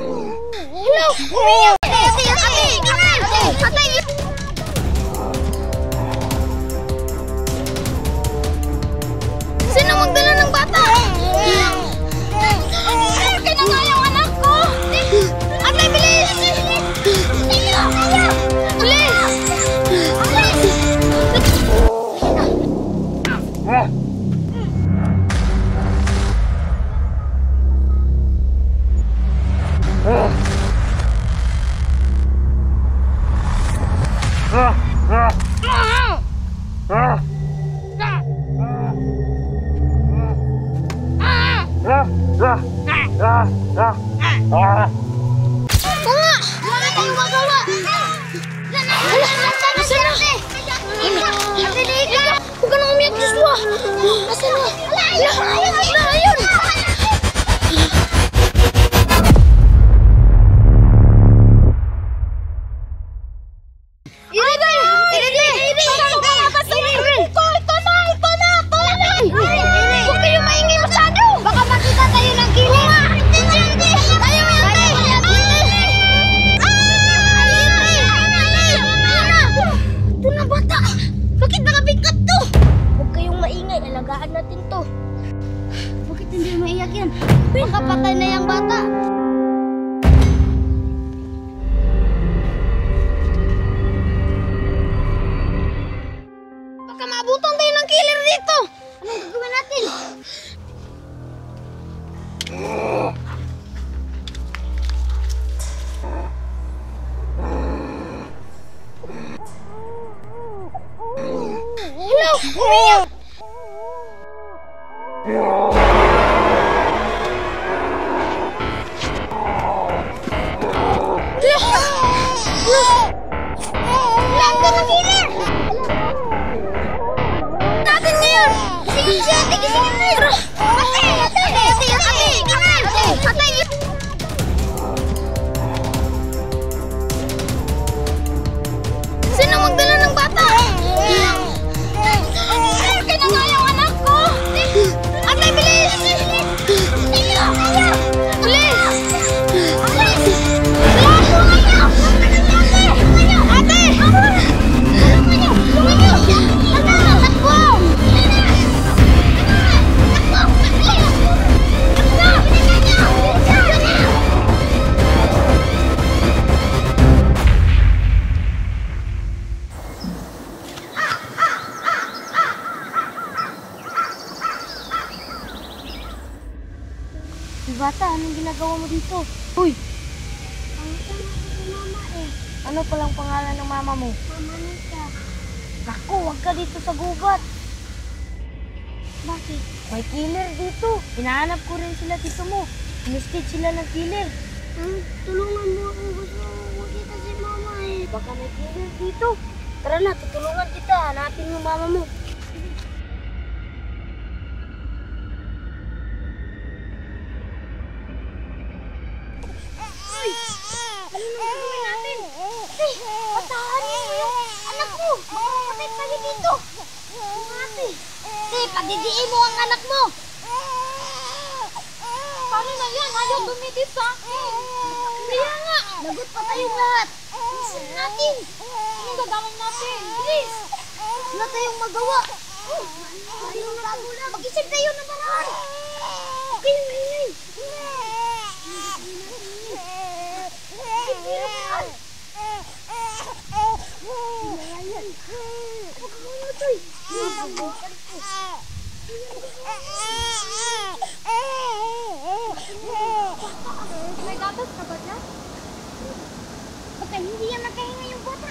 Hello! Umiyak! Ate! Sino magdala ng bata? Kaya nga yung anak ko! Ate, bilis! Huwag ka nang umiyak, Joshua! Asan na? Ayun! Huwag kayo maingay masyado! Baka makita tayo ng kilir! Ito na bata! Bakit nakabigkat to? Huwag kayong maingay, alagaan natin to. Bakit hindi maiyak yan? Baka patay na yung bata. Baka maabutan tayo ng killer dito. Anong gagawin natin? Hello! Umiyak! Langga na killer! Natin ngayon! Gisingin si ate! Gisingin na yun! Ate! Sino magdala ng bata? Kaya nga yung anak ko! Ate, bilis! Bata, anong ginagawa mo dito? Uy! Ang tanong ko mama eh. Ano palang pangalan ng mama mo? Mama Nika. Naku, huwag ka dito sa gubat. Bakit? May killer dito. Hinahanap ko rin sila dito mo. Inistage sila ng killer. Tulungan mo ako. Gusto ko makita si mama eh. Baka may killer dito. Tara na, tutulungan kita. Hanapin mo mama mo. Pagdidiin mo ang anak mo! Paano na yan? Ayaw dumidis sa akin! Kaya nga! Lagot pa tayong lahat! Bilisan natin! Anong gagawin natin? Bilis! Wala tayong magawa! Mag-isip tayo ng paraan! Okay, maingay! May gatas ka ba dyan? Baka hindi yan nakahinga yung bata.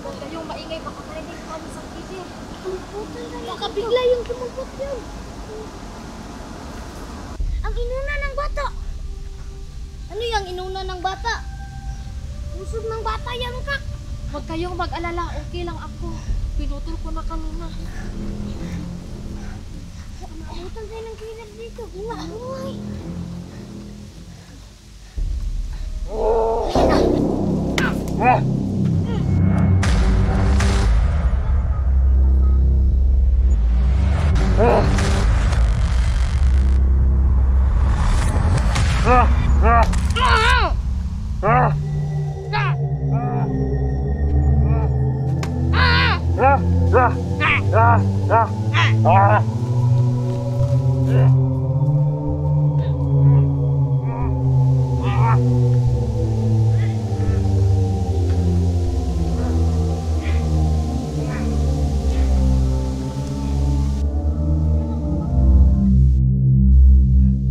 Huwag kayong maingay, baka marinig kami sa kisi. Baka bigla yung tumugtot yun. Ang inuna ng bata. Ano yung inuna ng bata? Usog ng bata yan, Kak. Huwag kayong mag-alala, okay lang ako. Pinutol ko na kanina. Maabutan tayo ng killer dito. Hinahoy.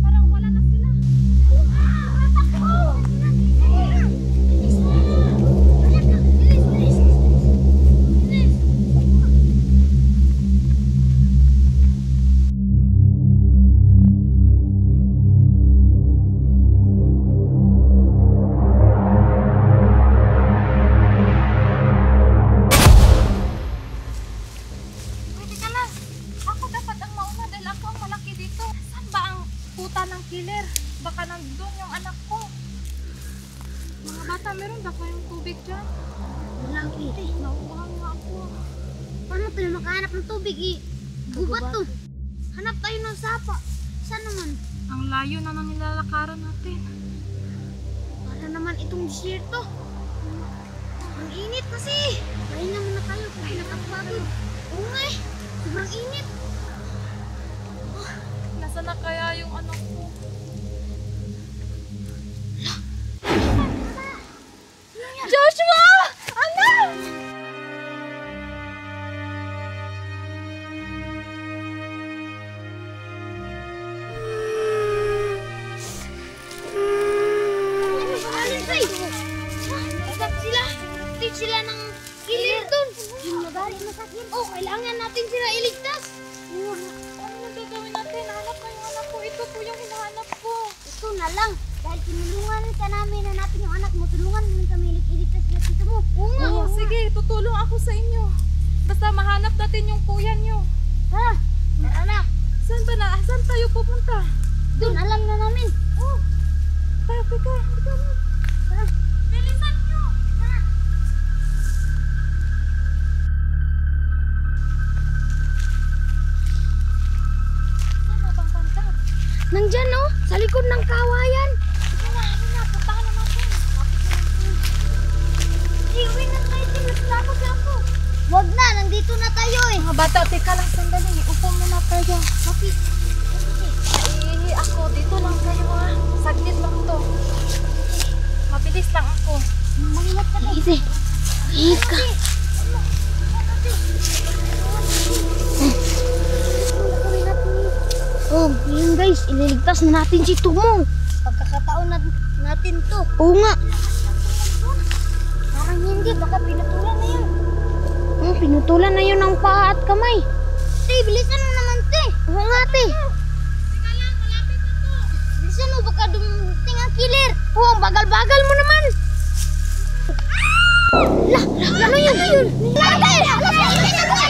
Parang wala na sila. Pwede ka na. Ako dapat ang mauna dahil ako ang malaki dito. Saan ba ang puta ng killer? Baka nandun yung anak ko. Mga bata, meron ba kayong tubig dyan? Wala eh. Nauuhaw nga ako. Paano tayo makahanap ng tubig eh? Gubat to. Hanap tayo ng sapa. Saan naman? Ang layo na ng nilalakaran natin. Para naman itong desierto. Ang init kasi. Pahinga muna tayo kung nakapagod. Oo nga eh. Sobrang init. Nasaan na kaya yung anak ko? Joshua! Anak! Ano ba alin sa'yo? Agad sila. Teach sila ng killer dun. Yung magaling masakit. Oh, kailangan natin sila iligtas. Ano na gagawin natin? Hanap ko yung anak ko. Ito po yung hinahanap ko. Ito na lang. Dahil tinulungan ka namin na natin yung anak mo, tulungan mo rin kami iligtas sila dito mo. Oo nga. Oo, sige. Tutulong ako sa inyo. Basta mahanap natin yung kuya nyo. Tara. Tara na. Saan ba na? Saan tayo pupunta? Dun, alam na namin. Oh. Teka. Tara. Bilisan nyo! Tara. Saan na bang banda? Nandyan no? Sa likod ng kawayan. Sige na, puntahan na natin. Uwi na tayo din. Nagtakot na ako. Wag na, nandito na tayo eh. Mga bata, teka lang sandali. Upo muna tayo. Bakit? Ako, dito lang kayo ha. Saglit lang to. Mabilis lang ako. Mangingat ka din. Sige. Mangingat ka. Oh, yun guys, ililigtas na natin si Tumo. Pagkakataon natin to. Oo nga. Parang hindi, baka pinutulan na yun. Oh, pinutulan na yun ng paa at kamay. Te, bilisan mo naman, te. Oo nga, te. Teka lang, malapit na to. Bilisan mo, baka dumating ang killer. Oh, ang bagal-bagal mo naman. Ano yun? Ano yun?